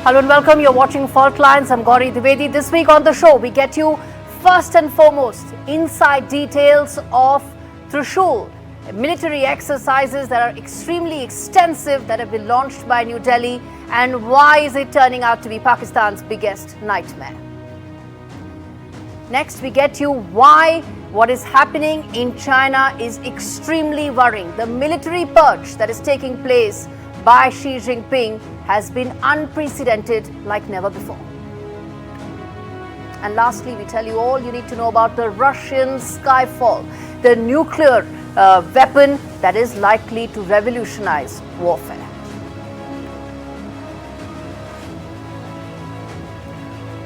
Hello and welcome. You're watching Fault Lines. I'm Gauri Dwivedi. This week on the show, we get you first and foremost inside details of Trishul, military exercises that are extremely extensive that have been launched by New Delhi, and why is it turning out to be Pakistan's biggest nightmare. Next, we get you why what is happening in China is extremely worrying. The military purge that is taking place by Xi Jinping has been unprecedented like never before. And lastly, we tell you all you need to know about the Russian Skyfall, the nuclear weapon that is likely to revolutionize warfare.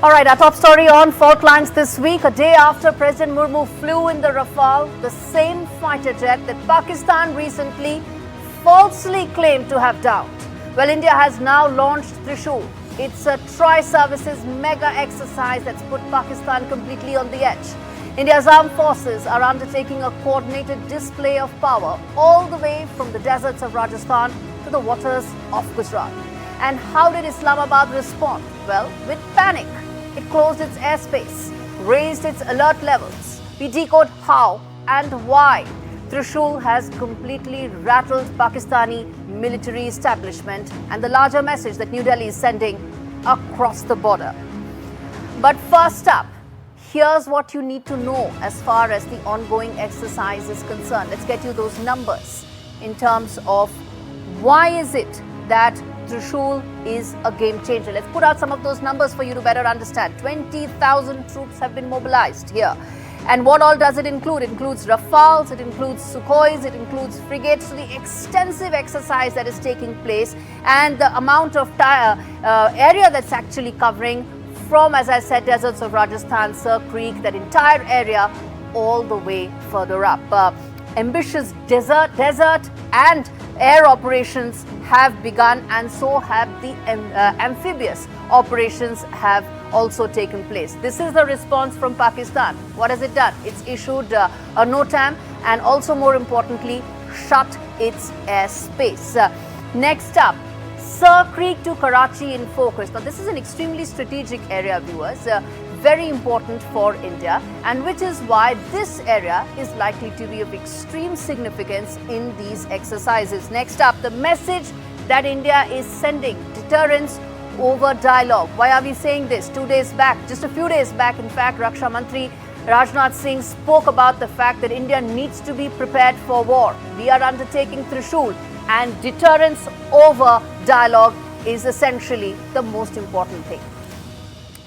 All right, our top story on Fault Lines this week. A day after President Murmu flew in the Rafale, the same fighter jet that Pakistan recently falsely claimed to have downed. Well, India has now launched Trishul. It's a tri-services mega exercise that's put Pakistan completely on the edge. India's armed forces are undertaking a coordinated display of power all the way from the deserts of Rajasthan to the waters of Gujarat. And how did Islamabad respond? Well, with panic. It closed its airspace, raised its alert levels. We decode how and why Trishul has completely rattled Pakistani military establishment and the larger message that New Delhi is sending across the border. But first up, here's what you need to know as far as the ongoing exercise is concerned. Let's get you those numbers in terms of why is it that Trishul is a game changer. Let's put out some of those numbers for you to better understand. 20,000 troops have been mobilized here. And what all does it include? It includes Rafales, it includes Sukhois, it includes frigates. So the extensive exercise that is taking place and the amount of area that's actually covering from, as I said, deserts of Rajasthan, Sir Creek, that entire area all the way further up. Ambitious desert and air operations have begun, and so have the amphibious operations have also taken place. This is the response from Pakistan. What has it done? It's issued a NOTAM and also, more importantly, shut its airspace. Next up, Sir Creek to Karachi in focus. Now, this is an extremely strategic area, viewers, very important for India, and which is why this area is likely to be of extreme significance in these exercises. Next up, the message that India is sending: deterrence over dialogue. Why are we saying this? 2 days back, just a few days back, in fact, Raksha Mantri Rajnath Singh spoke about the fact that India needs to be prepared for war. We are undertaking Trishul, and deterrence over dialogue is essentially the most important thing.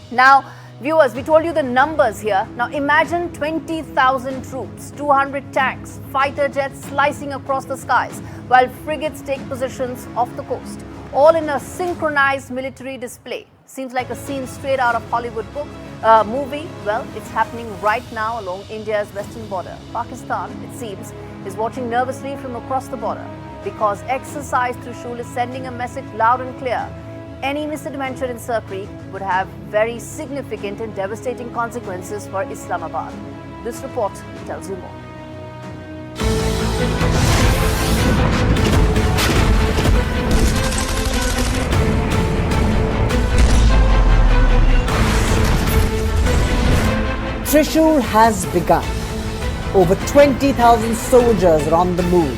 Now, viewers, we told you the numbers here. Now imagine 20,000 troops, 200 tanks, fighter jets slicing across the skies, while frigates take positions off the coast, all in a synchronized military display. Seems like a scene straight out of Hollywood movie. Well, it's happening right now along India's western border. Pakistan, it seems, is watching nervously from across the border because exercise Trishul is sending a message loud and clear. Any misadventure in Sir Creek would have very significant and devastating consequences for Islamabad. This report tells you more. Trishul has begun. Over 20,000 soldiers are on the move.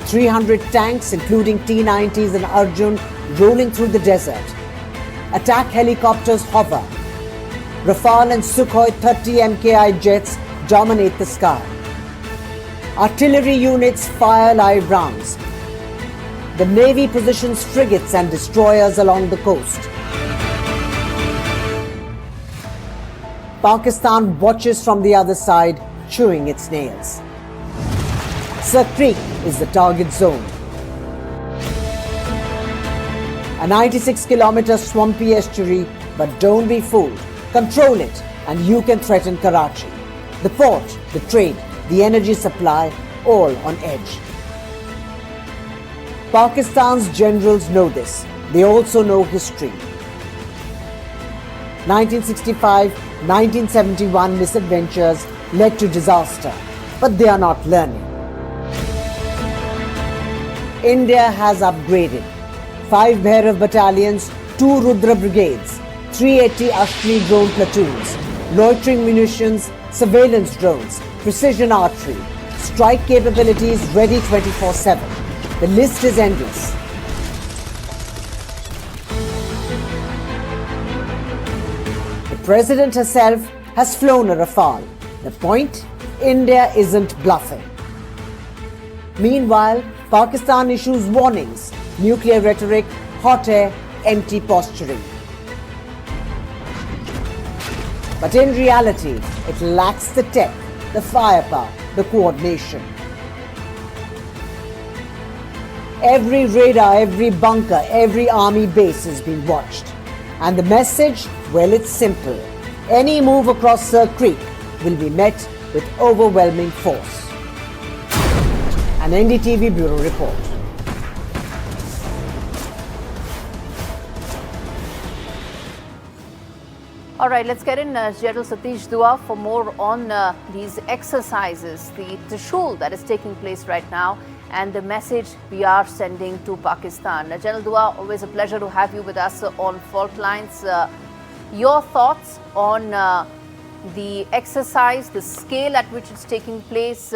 300 tanks, including T-90s and Arjun, rolling through the desert. Attack helicopters hover. Rafale and Sukhoi 30 MKI jets dominate the sky. Artillery units fire live rounds. The Navy positions frigates and destroyers along the coast. Pakistan watches from the other side, chewing its nails. Sir Creek is the target zone. A 96-kilometer swampy estuary, but don't be fooled. Control it and you can threaten Karachi. The port, the trade, the energy supply, all on edge. Pakistan's generals know this. They also know history. 1965, 1971 misadventures led to disaster, but they are not learning. India has upgraded. 5 Bhairav battalions, 2 Rudra brigades, 380 Ashwini drone platoons, loitering munitions, surveillance drones, precision artillery, strike capabilities ready 24/7. The list is endless. The President herself has flown a Rafale. The point? India isn't bluffing. Meanwhile, Pakistan issues warnings, nuclear rhetoric, hot air, empty posturing. But in reality, it lacks the tech, the firepower, the coordination. Every radar, every bunker, every army base is being watched. And the message? Well, it's simple. Any move across Sir Creek will be met with overwhelming force. An NDTV Bureau report. All right, let's get in General Satish Dua for more on these exercises, the Trishul that is taking place right now, and the message we are sending to Pakistan. General Dua, always a pleasure to have you with us on Fault Lines. Your thoughts on the exercise, the scale at which it's taking place,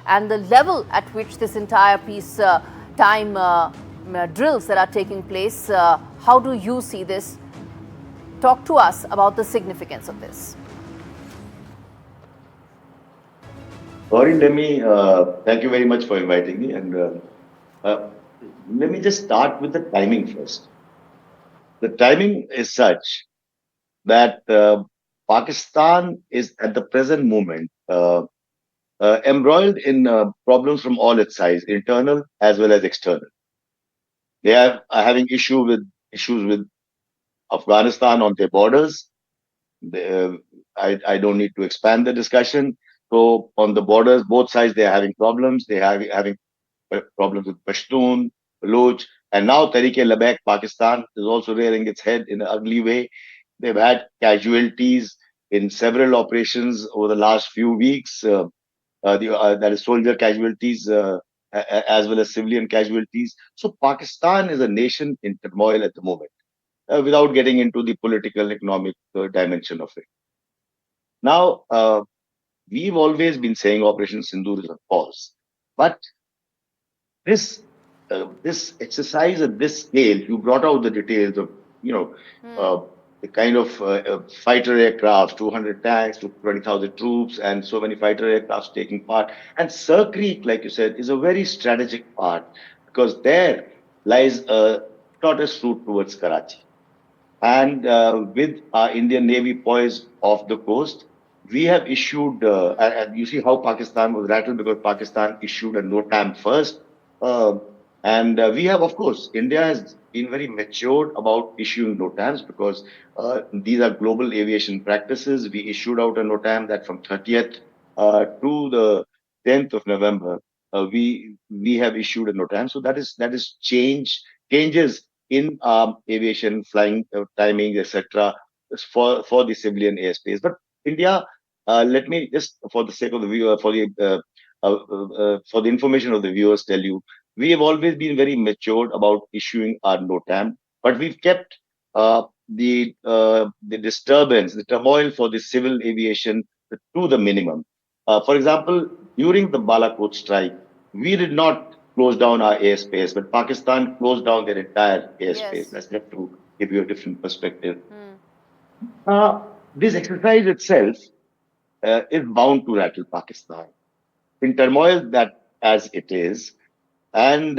and the level at which this entire peace time drills that are taking place. How do you see this? Talk to us about the significance of this. Gauri, thank you very much for inviting me. And let me just start with the timing first. The timing is such that Pakistan is at the present moment embroiled in problems from all its sides, internal as well as external. They are having issues with Afghanistan on their borders. I don't need to expand the discussion. So on the borders, both sides, they are having problems. They are having problems with Pashtun, Baloch, and now Tehreek-e-Labbaik, Pakistan, is also rearing its head in an ugly way. They've had casualties in several operations over the last few weeks. That is soldier casualties as well as civilian casualties. So Pakistan is a nation in turmoil at the moment, without getting into the political, economic dimension of it. Now, we've always been saying Operation Sindoor is a pause, but this exercise at this scale, you brought out the details of the kind of fighter aircraft, 200 tanks, 20,000 troops, and so many fighter aircrafts taking part. And Sir Creek, like you said, is a very strategic part because there lies a shortest route towards Karachi. And with our Indian Navy poised off the coast, we have issued, and you see how Pakistan was rattled because Pakistan issued a NOTAM first. And we have, of course, India has been very matured about issuing NOTAMs because these are global aviation practices. We issued out a NOTAM that from 30th to the 10th of November, we have issued a NOTAM. So that is changes in aviation, flying timing, etc., for the civilian airspace. But India, let me just, for the sake of the viewer, for the information of the viewers, tell you, we have always been very matured about issuing our NOTAM, but we've kept the disturbance, the turmoil for the civil aviation to the minimum. For example, during the Balakot strike, we did not close down our airspace, but Pakistan closed down their entire airspace. Yes. That's just to give you a different perspective. This exercise itself is bound to rattle Pakistan in turmoil that as it is, and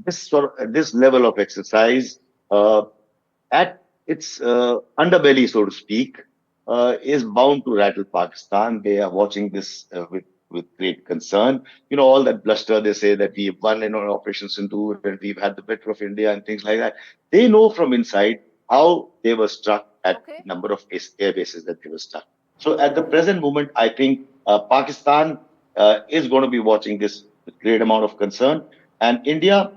this level of exercise at its underbelly, so to speak, is bound to rattle Pakistan. They are watching this with great concern. You know, all that bluster, they say that we've won in our Operation Sindoor and we've had the better of India and things like that. They know from inside how they were struck at number of air bases that they were struck. So at the present moment, I think Pakistan is going to be watching this with great amount of concern. And India,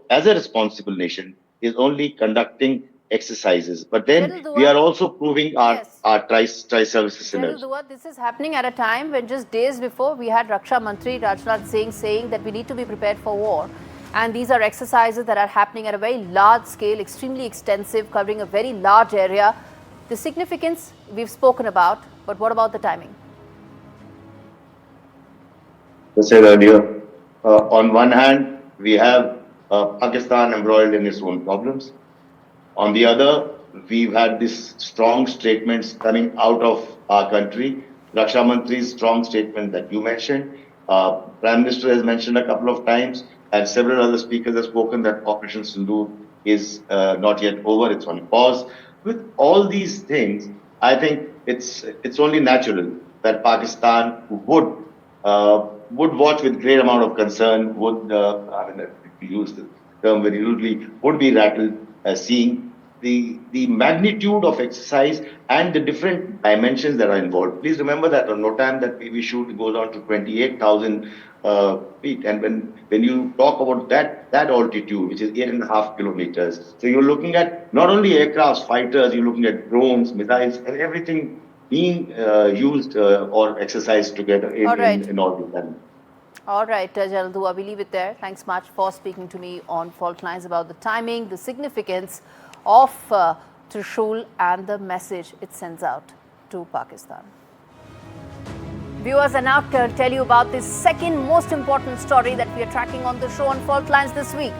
as a responsible nation, is only conducting exercises. But then we are also proving our tri-services synergy. Dua, this is happening at a time when just days before we had Raksha Mantri Rajnath Singh saying that we need to be prepared for war. And these are exercises that are happening at a very large scale, extremely extensive, covering a very large area. The significance we've spoken about, but what about the timing? I said earlier, on one hand, we have Pakistan embroiled in its own problems. On the other, we've had these strong statements coming out of our country. Raksha Mantri's strong statement that you mentioned. Prime Minister has mentioned a couple of times, and several other speakers have spoken that Operation Sindoor is not yet over, it's on pause. With all these things, I think it's only natural that Pakistan would watch with great amount of concern, I mean, if you use the term very rudely, would be rattled seeing the magnitude of exercise and the different dimensions that are involved. Please remember that on NOTAM that we shoot goes on to 28,000 feet, and when you talk about that altitude, which is 8.5 kilometers, so you're looking at not only aircrafts, fighters, you're looking at drones, missiles, and everything being used or exercised together in orbit. All right, General Dua, we leave it there. Thanks much for speaking to me on fault lines about the timing, the significance of Trishul and the message it sends out to Pakistan. Viewers, I now tell you about the second most important story that we are tracking on the show on fault lines this week.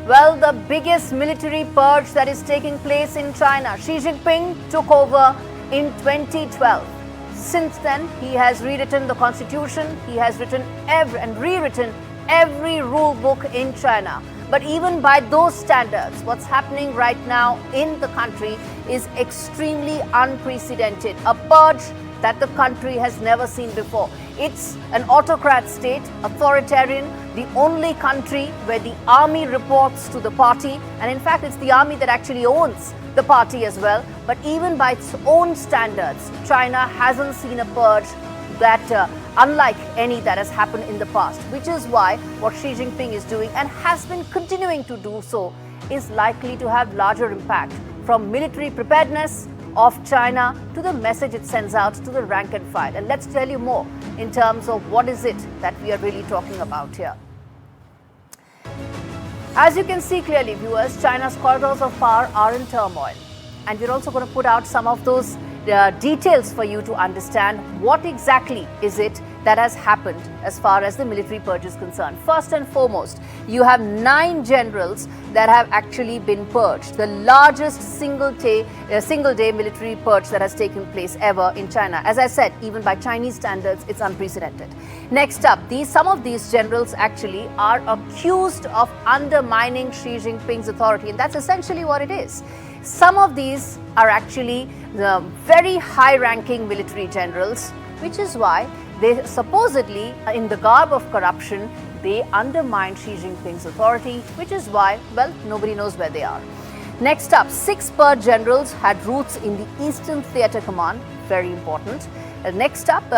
Well, the biggest military purge that is taking place in China. Xi Jinping took over in 2012. Since then, he has rewritten the constitution, he has written and rewritten every rule book in China. But even by those standards, what's happening right now in the country is extremely unprecedented. A purge that the country has never seen before. It's an autocrat state, authoritarian, the only country where the army reports to the party. And in fact, it's the army that actually owns the party as well. But even by its own standards, China hasn't seen a purge that unlike any that has happened in the past, which is why what Xi Jinping is doing and has been continuing to do so is likely to have larger impact, from military preparedness of China to the message it sends out to the rank and file. And let's tell you more in terms of what is it that we are really talking about here. As you can see clearly, viewers, China's corridors of power are in turmoil. And we're also going to put out some of those details for you to understand what exactly is it that has happened as far as the military purge is concerned. First and foremost, you have 9 generals that have actually been purged, the largest single day military purge that has taken place ever in China. As I said, even by Chinese standards, it's unprecedented. Next up, some of these generals actually are accused of undermining Xi Jinping's authority, and that's essentially what it is. Some of these are actually very high-ranking military generals, which is why they supposedly, in the garb of corruption, they undermine Xi Jinping's authority, which is why, well, nobody knows where they are. Next up, 6 purge generals had roots in the Eastern Theatre Command, very important. Next up,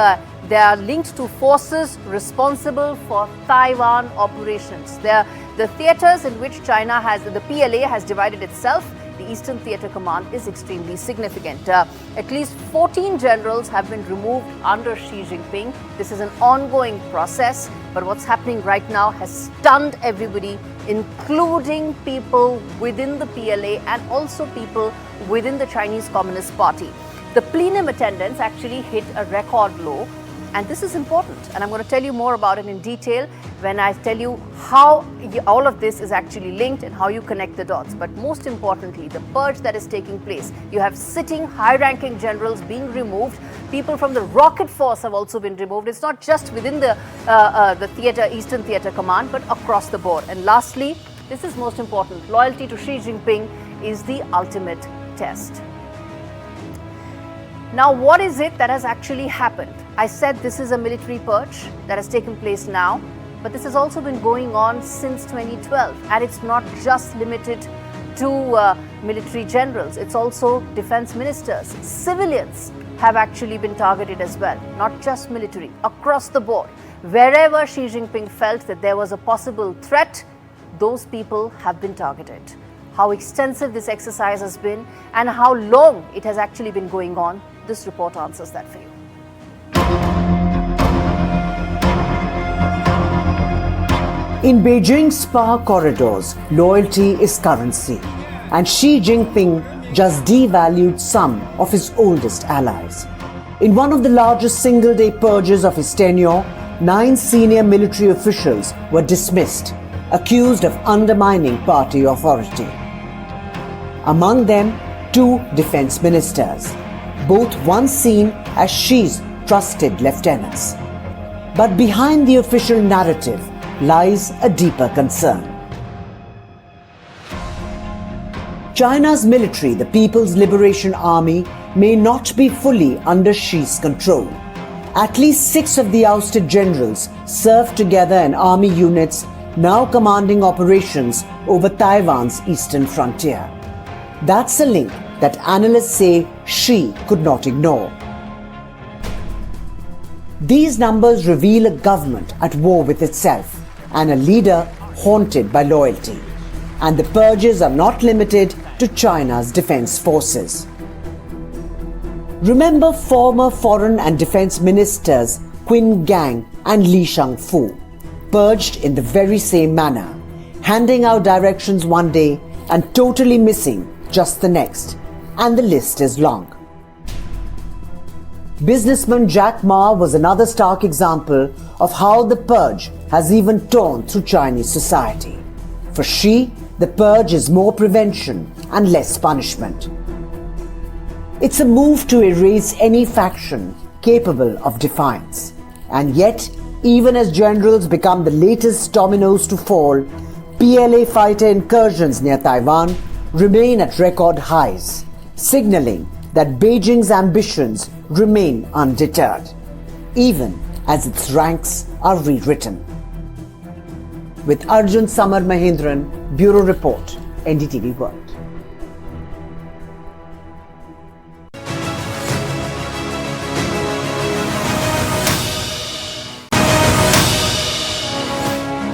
they are linked to forces responsible for Taiwan operations. They are the theatres in which China has, the PLA has divided itself. The Eastern Theatre Command is extremely significant. At least 14 generals have been removed under Xi Jinping. This is an ongoing process, but what's happening right now has stunned everybody, including people within the PLA and also people within the Chinese Communist Party. The plenum attendance actually hit a record low, and this is important, and I'm going to tell you more about it in detail when I tell you how all of this is actually linked and how you connect the dots. But most importantly, the purge that is taking place, you have sitting high-ranking generals being removed. People from the rocket force have also been removed. It's not just within the Eastern Theatre Command, but across the board. And lastly, this is most important, loyalty to Xi Jinping is the ultimate test. Now, what is it that has actually happened? I said this is a military purge that has taken place now, but this has also been going on since 2012, and it's not just limited to military generals. It's also defense ministers. Civilians have actually been targeted as well, not just military, across the board. Wherever Xi Jinping felt that there was a possible threat, those people have been targeted. How extensive this exercise has been and how long it has actually been going on, this report answers that for you. In Beijing's power corridors, loyalty is currency, and Xi Jinping just devalued some of his oldest allies. In one of the largest single-day purges of his tenure, 9 senior military officials were dismissed, accused of undermining party authority. Among them, 2 defense ministers, both once seen as Xi's trusted lieutenants. But behind the official narrative lies a deeper concern. China's military, the People's Liberation Army, may not be fully under Xi's control. At least 6 of the ousted generals serve together in army units now commanding operations over Taiwan's eastern frontier. That's a link that analysts say Xi could not ignore. These numbers reveal a government at war with itself and a leader haunted by loyalty. And the purges are not limited to China's defense forces. Remember former foreign and defense ministers Qin Gang and Li Shangfu, purged in the very same manner, handing out directions one day and totally missing just the next, and the list is long. Businessman Jack Ma was another stark example of how the purge has even torn through Chinese society. For Xi, the purge is more prevention and less punishment. It's a move to erase any faction capable of defiance. And yet, even as generals become the latest dominoes to fall, PLA fighter incursions near Taiwan remain at record highs, signaling that Beijing's ambitions remain undeterred, even as its ranks are rewritten. With Arjun Samar Mahendran, Bureau Report, NDTV World.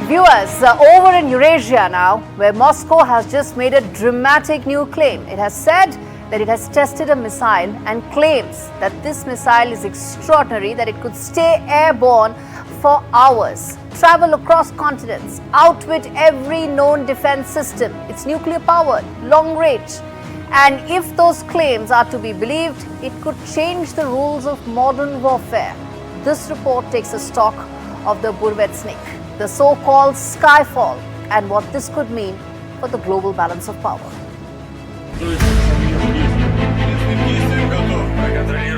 Viewers, over in Eurasia now, where Moscow has just made a dramatic new claim. It has said that it has tested a missile and claims that this missile is extraordinary, that it could stay airborne for hours, travel across continents, outwit every known defense system. It's nuclear powered, long range. And if those claims are to be believed, it could change the rules of modern warfare. This report takes a stock of the Burevestnik, the so-called Skyfall, and what this could mean for the global balance of power.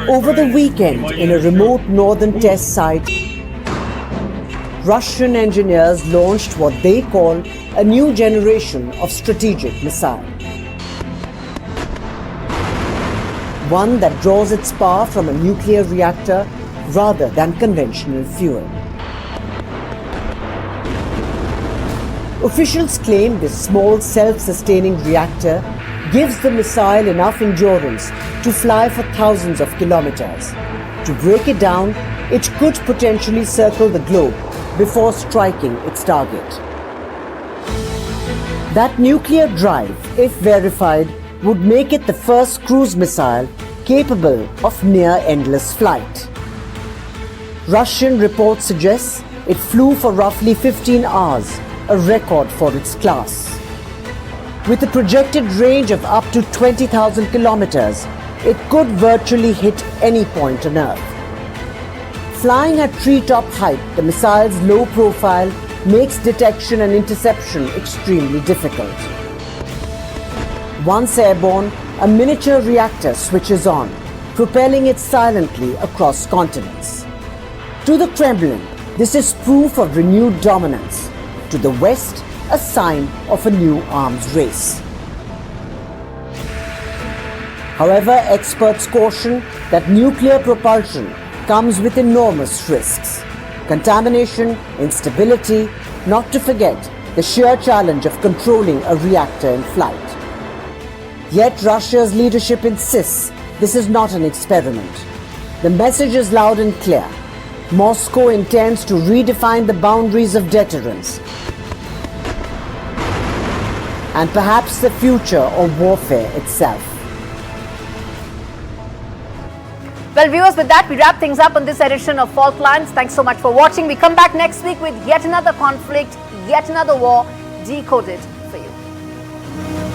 Over the weekend, in a remote northern test site, Russian engineers launched what they call a new generation of strategic missile. One that draws its power from a nuclear reactor rather than conventional fuel. Officials claim this small self-sustaining reactor gives the missile enough endurance to fly for thousands of kilometers. To break it down, it could potentially circle the globe before striking its target. That nuclear drive, if verified, would make it the first cruise missile capable of near-endless flight. Russian reports suggest it flew for roughly 15 hours, a record for its class. With a projected range of up to 20,000 kilometers, it could virtually hit any point on Earth. Flying at treetop height, the missile's low profile makes detection and interception extremely difficult. Once airborne, a miniature reactor switches on, propelling it silently across continents. To the Kremlin, this is proof of renewed dominance. To the West, a sign of a new arms race. However, experts caution that nuclear propulsion comes with enormous risks. Contamination, instability, not to forget the sheer challenge of controlling a reactor in flight. Yet Russia's leadership insists this is not an experiment. The message is loud and clear. Moscow intends to redefine the boundaries of deterrence and perhaps the future of warfare itself. Well, viewers, with that, we wrap things up on this edition of Fault Lines. Thanks so much for watching. We come back next week with yet another conflict, yet another war decoded for you.